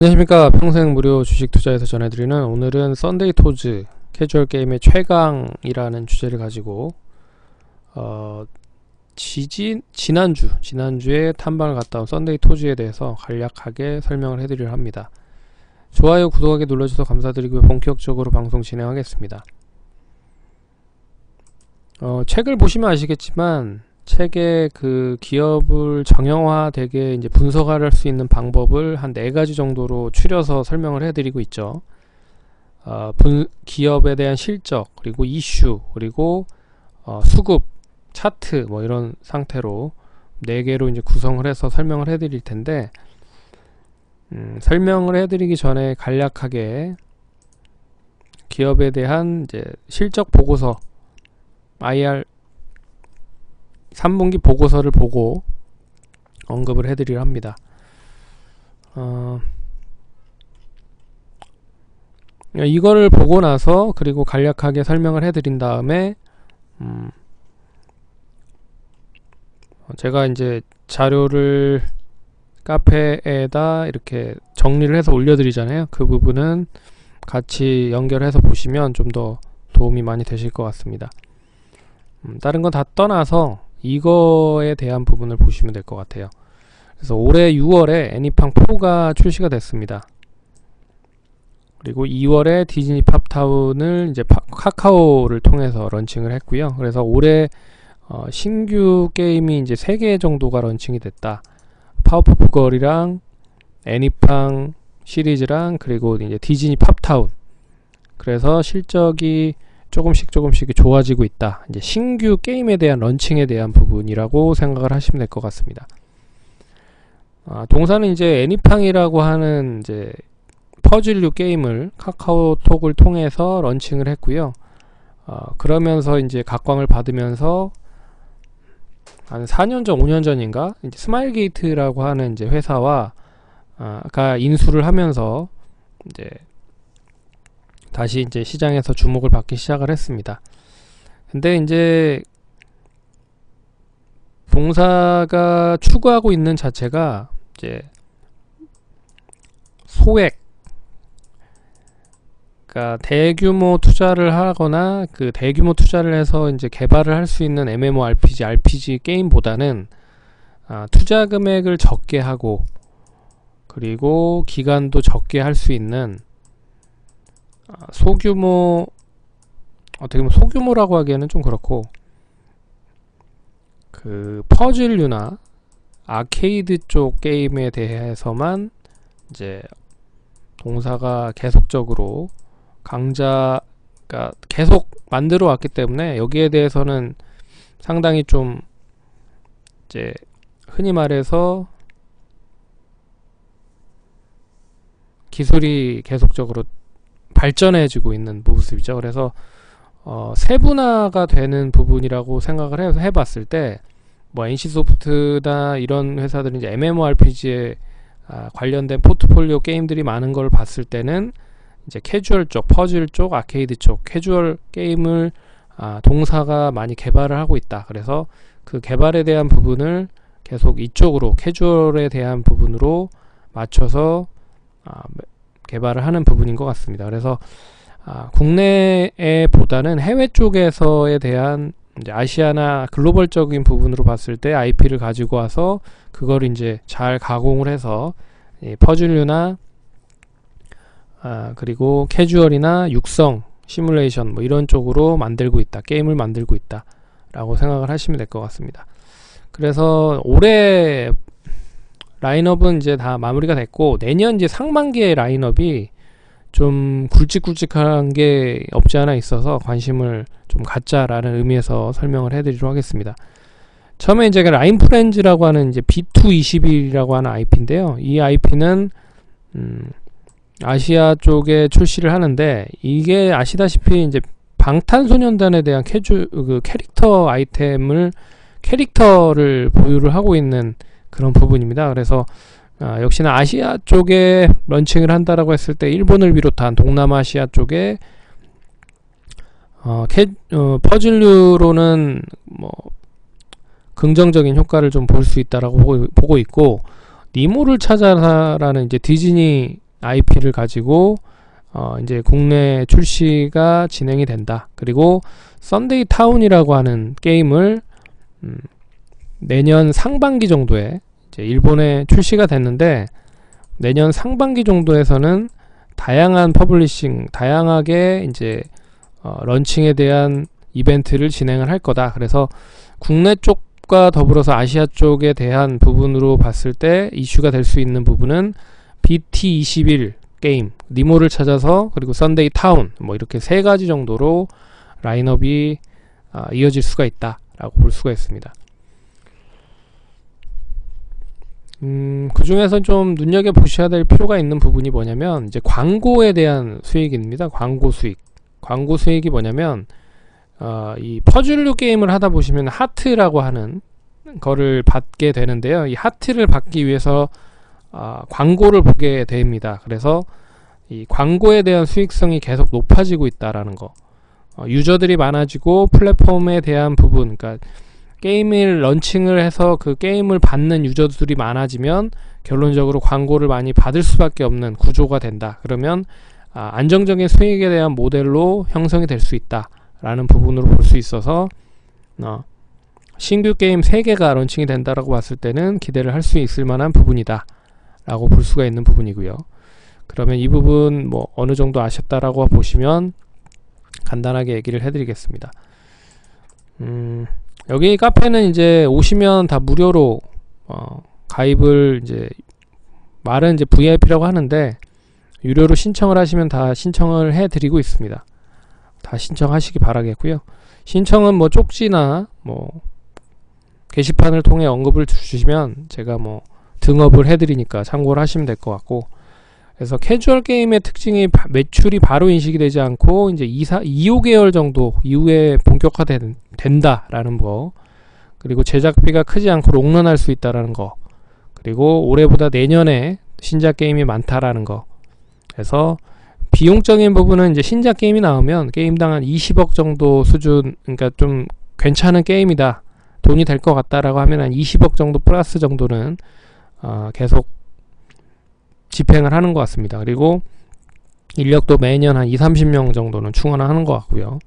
안녕하십니까. 평생 무료 주식 투자에서 전해드리는 오늘은 썬데이 토즈 캐주얼 게임의 최강이라는 주제를 가지고 지난주에 탐방을 갔다 온 썬데이 토즈에 대해서 간략하게 설명을 해드리려 합니다. 좋아요, 구독하기 눌러주셔서 감사드리고요. 본격적으로 방송 진행하겠습니다. 책을 보시면 아시겠지만 책에 그 기업을 정형화되게 이제 분석할 수 있는 방법을 한 4가지 정도로 추려서 설명을 해드리고 있죠. 기업에 대한 실적, 그리고 이슈, 그리고 수급, 차트 뭐 이런 상태로 4개로 이제 구성을 해서 설명을 해드릴 텐데, 설명을 해드리기 전에 간략하게 기업에 대한 이제 실적 보고서 IR 3분기 보고서를 보고 언급을 해드리려 합니다. 이거를 보고 나서 그리고 간략하게 설명을 해드린 다음에 제가 이제 자료를 카페에다 이렇게 정리를 해서 올려드리잖아요. 그 부분은 같이 연결해서 보시면 좀 더 도움이 많이 되실 것 같습니다. 다른 건 다 떠나서 이거에 대한 부분을 보시면 될 것 같아요. 그래서 올해 6월에 애니팡4가 출시가 됐습니다. 그리고 2월에 디즈니 팝타운을 이제 카카오를 통해서 런칭을 했고요. 그래서 올해 신규 게임이 이제 3개 정도가 런칭이 됐다. 파워푸프 걸이랑 애니팡 시리즈랑 그리고 이제 디즈니 팝타운. 그래서 실적이 조금씩 좋아지고 있다. 이제 신규 게임에 대한 런칭에 대한 부분이라고 생각을 하시면 될 것 같습니다. 동사는 이제 애니팡이라고 하는 이제 퍼즐류 게임을 카카오톡을 통해서 런칭을 했고요. 그러면서 이제 각광을 받으면서 한 4년 전, 5년 전인가 이제 스마일게이트라고 하는 이제 회사와 가 인수를 하면서 이제 다시 이제 시장에서 주목을 받기 시작을 했습니다. 근데 이제 동사가 추구하고 있는 자체가 이제 소액, 그러니까 대규모 투자를 하거나 그 대규모 투자를 해서 이제 개발을 할 수 있는 MMORPG, RPG 게임보다는 투자 금액을 적게 하고 그리고 기간도 적게 할 수 있는 소규모, 어떻게 보면 소규모라고 하기에는 좀 그렇고 그 퍼즐류나 아케이드 쪽 게임에 대해서만 이제 동사가 계속적으로 강자가 계속 만들어 왔기 때문에 여기에 대해서는 상당히 좀 이제 흔히 말해서 기술이 계속적으로 발전해지고 있는 모습이죠. 그래서 세분화가 되는 부분이라고 생각을 해서 해봤을 때 뭐 NC소프트나 이런 회사들은 이제 MMORPG에 관련된 포트폴리오 게임들이 많은 걸 봤을 때는 이제 캐주얼 쪽, 퍼즐 쪽, 아케이드 쪽 캐주얼 게임을 동사가 많이 개발을 하고 있다. 그래서 그 개발에 대한 부분을 계속 이쪽으로 캐주얼에 대한 부분으로 맞춰서 개발을 하는 부분인 것 같습니다. 그래서 국내에 보다는 해외 쪽에서에 대한 이제 아시아나 글로벌적인 부분으로 봤을 때 IP를 가지고 와서 그걸 이제 잘 가공을 해서 퍼즐류나 그리고 캐주얼이나 육성, 시뮬레이션 뭐 이런 쪽으로 만들고 있다. 게임을 만들고 있다. 라고 생각을 하시면 될 것 같습니다. 그래서 올해 라인업은 이제 다 마무리가 됐고 내년 이제 상반기의 라인업이 좀 굵직굵직한 게 없지 않아 있어서 관심을 좀 갖자라는 의미에서 설명을 해드리도록 하겠습니다. 처음에 이제 라인 프렌즈라고 하는 이제 B221이라고 하는 IP인데요. 이 IP는 아시아 쪽에 출시를 하는데 이게 아시다시피 이제 방탄소년단에 대한 그 캐릭터를 보유를 하고 있는 그런 부분입니다. 그래서 역시나 아시아 쪽에 런칭을 한다라고 했을 때 일본을 비롯한 동남아시아 쪽에 퍼즐류로는 뭐 긍정적인 효과를 좀 볼 수 있다라고 보고 있고, 니모를 찾아라는 이제 디즈니 IP를 가지고 이제 국내 출시가 진행이 된다. 그리고 썬데이 타운이라고 하는 게임을 내년 상반기 정도에 이제 일본에 출시가 됐는데, 내년 상반기 정도에서는 다양한 퍼블리싱, 다양하게 이제 런칭에 대한 이벤트를 진행을 할 거다. 그래서 국내 쪽과 더불어서 아시아 쪽에 대한 부분으로 봤을 때 이슈가 될 수 있는 부분은 BT21 게임, 니모를 찾아서, 그리고 썬데이 타운, 뭐 이렇게 세 가지 정도로 라인업이 이어질 수가 있다 라고 볼 수가 있습니다. 그 중에서 좀 눈여겨보셔야 될 필요가 있는 부분이 뭐냐면, 이제 광고에 대한 수익입니다. 광고 수익이 뭐냐면, 이 퍼즐류 게임을 하다 보시면 하트라고 하는 거를 받게 되는데요. 이 하트를 받기 위해서 광고를 보게 됩니다. 그래서 이 광고에 대한 수익성이 계속 높아지고 있다라는 거. 유저들이 많아지고 플랫폼에 대한 부분, 그러니까 게임을 런칭을 해서 그 게임을 받는 유저들이 많아지면 결론적으로 광고를 많이 받을 수밖에 없는 구조가 된다. 그러면 안정적인 수익에 대한 모델로 형성이 될 수 있다 라는 부분으로 볼 수 있어서 신규 게임 3개가 런칭이 된다라고 봤을 때는 기대를 할 수 있을 만한 부분이다 라고 볼 수가 있는 부분이고요. 그러면 이 부분 뭐 어느 정도 아셨다라고 보시면 간단하게 얘기를 해드리겠습니다. 여기 카페는 이제 오시면 다 무료로 가입을, 이제 말은 이제 VIP라고 하는데 유료로 신청을 하시면 다 신청을 해드리고 있습니다. 다 신청하시기 바라겠고요. 신청은 뭐 쪽지나 뭐 게시판을 통해 언급을 주시면 제가 뭐 등업을 해드리니까 참고를 하시면 될 것 같고, 그래서 캐주얼 게임의 특징이 매출이 바로 인식이 되지 않고 이제 2~5개월 정도 이후에 본격화된다라는 거, 그리고 제작비가 크지 않고 롱런할 수 있다라는 거, 그리고 올해보다 내년에 신작 게임이 많다라는 거. 그래서 비용적인 부분은 이제 신작 게임이 나오면 게임당 한 20억 정도 수준, 그러니까 좀 괜찮은 게임이다, 돈이 될 것 같다라고 하면 한 20억 정도 플러스 정도는 계속 집행을 하는 것 같습니다. 그리고 인력도 매년 한 20~30명 정도는 충원하는 것 같고요.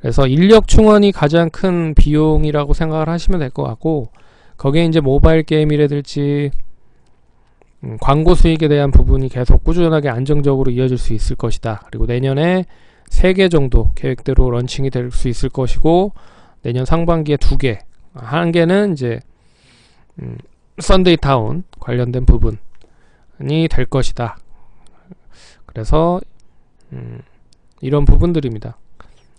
그래서 인력 충원이 가장 큰 비용이라고 생각을 하시면 될 것 같고, 거기에 이제 모바일 게임이라든지 광고 수익에 대한 부분이 계속 꾸준하게 안정적으로 이어질 수 있을 것이다. 그리고 내년에 3개 정도 계획대로 런칭이 될 수 있을 것이고, 내년 상반기에 2개, 한 개는 이제 썬데이 타운 관련된 부분이 될 것이다. 그래서 이런 부분들입니다.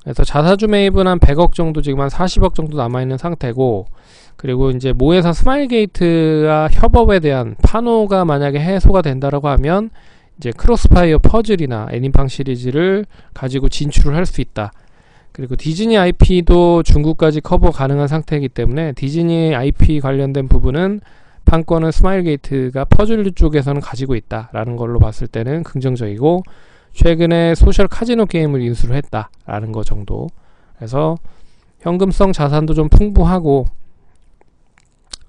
그래서 자사주 매입은 한 100억 정도, 지금 한 40억 정도 남아있는 상태고, 그리고 이제 모회사 스마일게이트와 협업에 대한 파노가 만약에 해소가 된다라고 하면 이제 크로스파이어 퍼즐이나 애니팡 시리즈를 가지고 진출을 할 수 있다. 그리고 디즈니 IP도 중국까지 커버 가능한 상태이기 때문에 디즈니 IP 관련된 부분은 판권은 스마일게이트가 퍼즐류 쪽에서는 가지고 있다라는 걸로 봤을 때는 긍정적이고, 최근에 소셜 카지노 게임을 인수를 했다라는 거 정도. 그래서 현금성 자산도 좀 풍부하고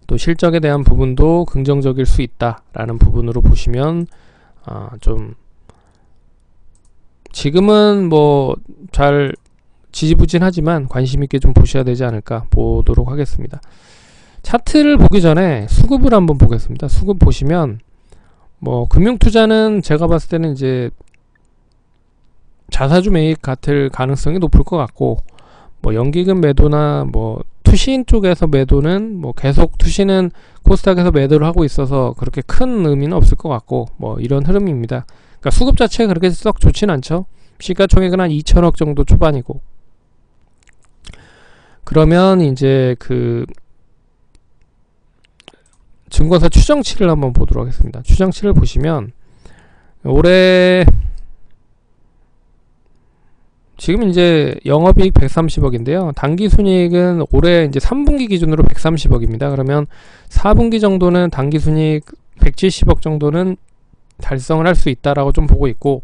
또 실적에 대한 부분도 긍정적일 수 있다라는 부분으로 보시면 좀 지금은 뭐 잘 지지부진하지만 관심 있게 좀 보셔야 되지 않을까 보도록 하겠습니다. 차트를 보기 전에 수급을 한번 보겠습니다. 수급 보시면 뭐 금융투자는 제가 봤을 때는 이제 자사주 매입 같을 가능성이 높을 것 같고, 뭐 연기금 매도나 뭐 투신 쪽에서 매도는 뭐 계속 투신은 코스닥에서 매도를 하고 있어서 그렇게 큰 의미는 없을 것 같고, 뭐 이런 흐름입니다. 그러니까 수급 자체가 그렇게 썩 좋진 않죠. 시가총액은 한 2천억 정도 초반이고. 그러면 이제 그 증권사 추정치를 한번 보도록 하겠습니다. 추정치를 보시면 올해 지금 이제 영업이익 130억인데요. 당기순이익은 올해 이제 3분기 기준으로 130억입니다. 그러면 4분기 정도는 당기순이익 170억 정도는 달성을 할 수 있다라고 좀 보고 있고,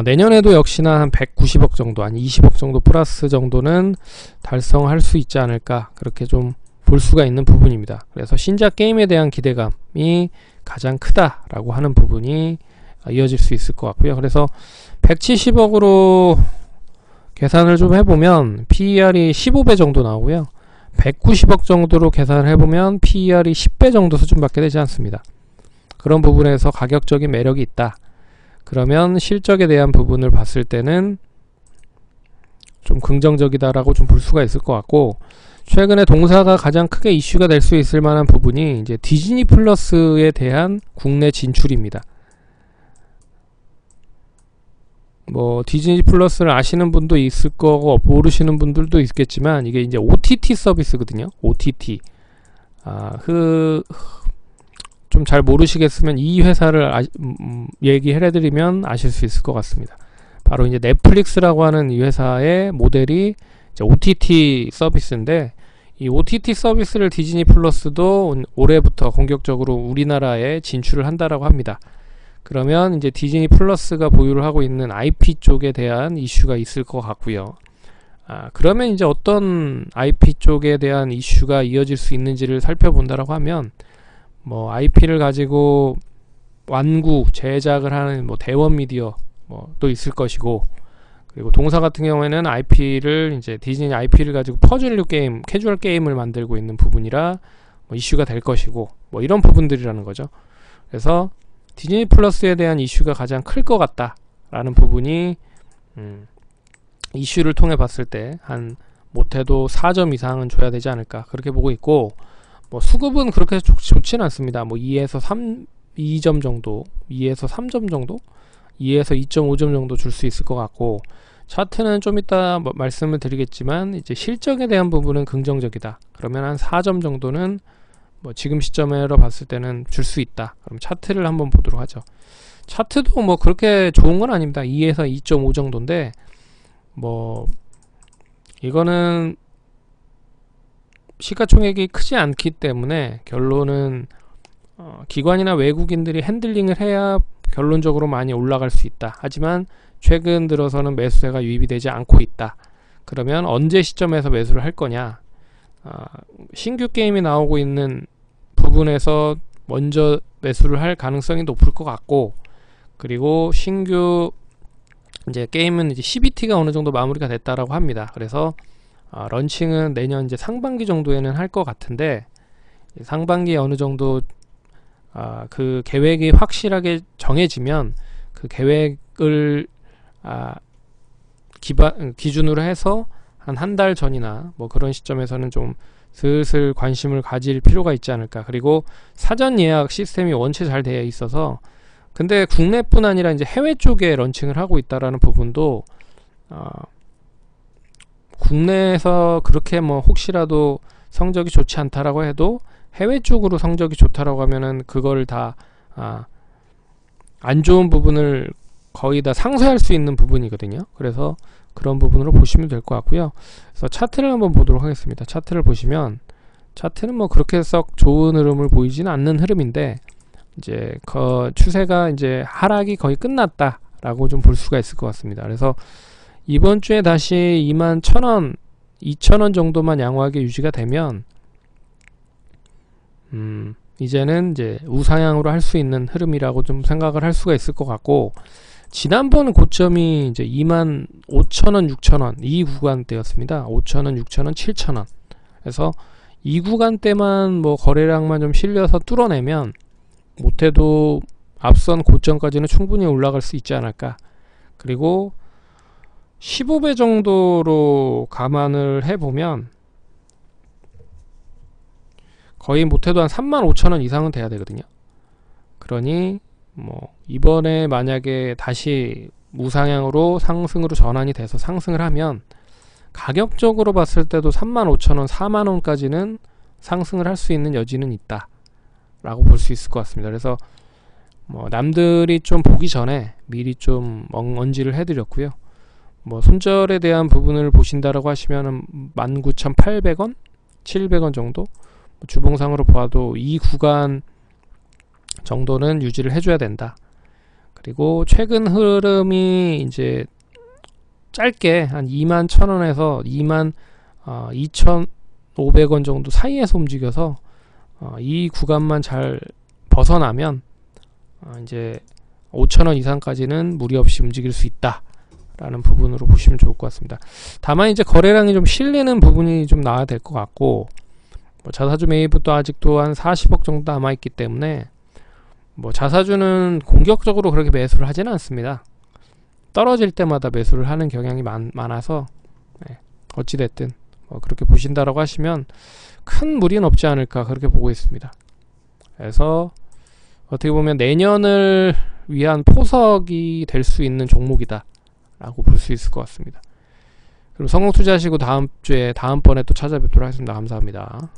내년에도 역시나 한 190억 정도, 한 20억 정도 플러스 정도는 달성할 수 있지 않을까, 그렇게 좀 볼 수가 있는 부분입니다. 그래서 신작 게임에 대한 기대감이 가장 크다라고 하는 부분이 이어질 수 있을 것 같고요. 그래서 170억으로 계산을 좀 해보면 PER이 15배 정도 나오고요. 190억 정도로 계산을 해보면 PER이 10배 정도 수준밖에 되지 않습니다. 그런 부분에서 가격적인 매력이 있다. 그러면 실적에 대한 부분을 봤을 때는 좀 긍정적이다라고 좀 볼 수가 있을 것 같고, 최근에 동사가 가장 크게 이슈가 될 수 있을 만한 부분이 이제 디즈니 플러스에 대한 국내 진출입니다. 뭐 디즈니 플러스를 아시는 분도 있을 거고 모르시는 분들도 있겠지만, 이게 이제 OTT 서비스거든요. OTT. 좀 잘 모르시겠으면 이 회사를 얘기해드리면 아실 수 있을 것 같습니다. 바로 이제 넷플릭스라고 하는 이 회사의 모델이 이제 OTT 서비스인데, 이 OTT 서비스를 디즈니 플러스도 올해부터 본격적으로 우리나라에 진출을 한다라고 합니다. 그러면 이제 디즈니 플러스가 보유를 하고 있는 IP 쪽에 대한 이슈가 있을 것 같고요. 그러면 이제 어떤 IP 쪽에 대한 이슈가 이어질 수 있는지를 살펴본다라고 하면, 뭐 IP를 가지고 완구 제작을 하는 뭐 대원 미디어 또 있을 것이고, 그리고 동사 같은 경우에는 IP를 이제 디즈니 IP를 가지고 퍼즐류 게임, 캐주얼 게임을 만들고 있는 부분이라 이슈가 될 것이고, 뭐 이런 부분들이라는 거죠. 그래서 디즈니 플러스에 대한 이슈가 가장 클 것 같다라는 부분이 이슈를 통해 봤을 때 한 못해도 4점 이상은 줘야 되지 않을까, 그렇게 보고 있고, 뭐 수급은 그렇게 좋지는 않습니다. 뭐 2에서 2점 정도, 2에서 3점 정도, 2에서 2.5점 정도 줄 수 있을 것 같고, 차트는 좀 이따 말씀을 드리겠지만 이제 실적에 대한 부분은 긍정적이다. 그러면 한 4점 정도는 뭐 지금 시점으로 봤을 때는 줄 수 있다. 그럼 차트를 한번 보도록 하죠. 차트도 뭐 그렇게 좋은 건 아닙니다. 2에서 2.5 정도인데, 뭐 이거는 시가총액이 크지 않기 때문에 결론은 기관이나 외국인들이 핸들링을 해야 결론적으로 많이 올라갈 수 있다. 하지만 최근 들어서는 매수세가 유입이 되지 않고 있다. 그러면 언제 시점에서 매수를 할 거냐? 신규 게임이 나오고 있는 부분에서 먼저 매수를 할 가능성이 높을 것 같고, 그리고 신규 이제 게임은 이제 CBT가 어느 정도 마무리가 됐다라고 합니다. 그래서 런칭은 내년 이제 상반기 정도에는 할 것 같은데, 상반기에 어느 정도 그 계획이 확실하게 정해지면 그 계획을 기준으로 해서 한 달 전이나 뭐 그런 시점에서는 좀 슬슬 관심을 가질 필요가 있지 않을까. 그리고 사전 예약 시스템이 원체 잘 되어 있어서, 근데 국내뿐 아니라 이제 해외 쪽에 런칭을 하고 있다라는 부분도 국내에서 그렇게 뭐 혹시라도 성적이 좋지 않다라고 해도 해외 쪽으로 성적이 좋다라고 하면은 그걸 다 안 좋은 부분을 거의 다 상쇄할 수 있는 부분이거든요. 그래서 그런 부분으로 보시면 될 것 같고요. 그래서 차트를 한번 보도록 하겠습니다. 차트를 보시면, 차트는 뭐 그렇게 썩 좋은 흐름을 보이지는 않는 흐름인데, 이제 그 추세가 이제 하락이 거의 끝났다라고 좀 볼 수가 있을 것 같습니다. 그래서 이번 주에 다시 21,000원, 2,000원 정도만 양호하게 유지가 되면 이제는 이제 우상향으로 할 수 있는 흐름이라고 좀 생각을 할 수가 있을 것 같고, 지난번 고점이 이제 25,000원, 6,000원 이 구간대였습니다. 5,000원, 6,000원, 7,000원. 그래서 이 구간대만 뭐 거래량만 좀 실려서 뚫어내면 못해도 앞선 고점까지는 충분히 올라갈 수 있지 않을까. 그리고 15배 정도로 감안을 해보면 거의 못해도 한 35,000원 이상은 돼야 되거든요. 그러니 뭐 이번에 만약에 다시 무상향으로 상승으로 전환이 돼서 상승을 하면 가격적으로 봤을 때도 35,000원, 4만원까지는 상승을 할 수 있는 여지는 있다 라고 볼 수 있을 것 같습니다. 그래서 뭐 남들이 좀 보기 전에 미리 좀 언지를 해드렸고요. 뭐 손절에 대한 부분을 보신다라고 하시면은 19,800원, 700원 정도, 주봉상으로 봐도 이 구간 정도는 유지를 해줘야 된다. 그리고 최근 흐름이 이제 짧게 한 21,000원에서 22,500원 정도 사이에서 움직여서 이 구간만 잘 벗어나면 이제 5,000원 이상까지는 무리 없이 움직일 수 있다 라는 부분으로 보시면 좋을 것 같습니다. 다만 이제 거래량이 좀 실리는 부분이 좀 나와야 될 것 같고, 뭐 자사주 매입도 아직도 한 40억 정도 남아있기 때문에 뭐 자사주는 공격적으로 그렇게 매수를 하지는 않습니다. 떨어질 때마다 매수를 하는 경향이 많아서 어찌됐든 뭐 그렇게 보신다라고 하시면 큰 무리는 없지 않을까 그렇게 보고 있습니다. 그래서 어떻게 보면 내년을 위한 포석이 될 수 있는 종목이다 라고 볼 수 있을 것 같습니다. 그럼 성공 투자하시고 다음번에 또 찾아뵙도록 하겠습니다. 감사합니다.